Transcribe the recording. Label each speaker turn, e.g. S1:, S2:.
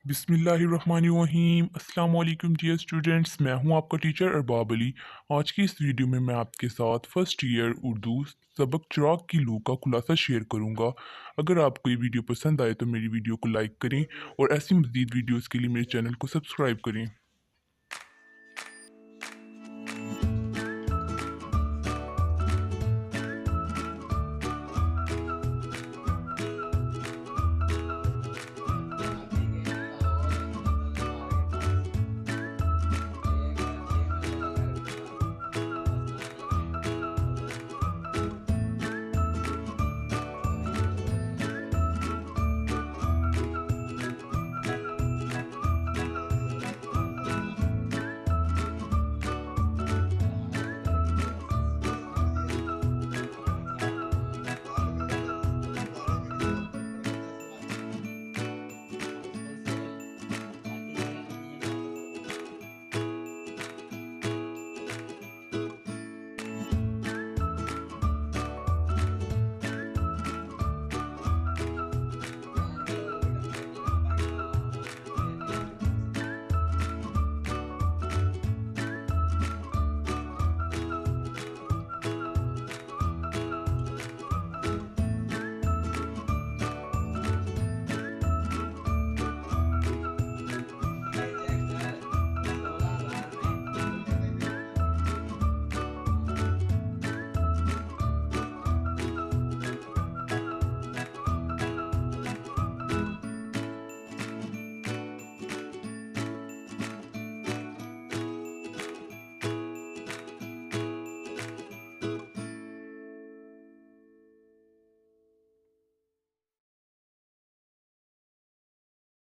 S1: बिस्मिल्लाहिर्रहमानिर्रहीम। अस्सलाम वालेकुम डियर स्टूडेंट्स, मैं हूं आपका टीचर अरबाब अली। आज की इस वीडियो में मैं आपके साथ फर्स्ट ईयर उर्दू सबक चिराग की लू का खुलासा शेयर करूंगा। अगर आपको ये वीडियो पसंद आए तो मेरी वीडियो को लाइक करें और ऐसी मज़ीद वीडियोस के लिए मेरे चैनल को सब्सक्राइब करें।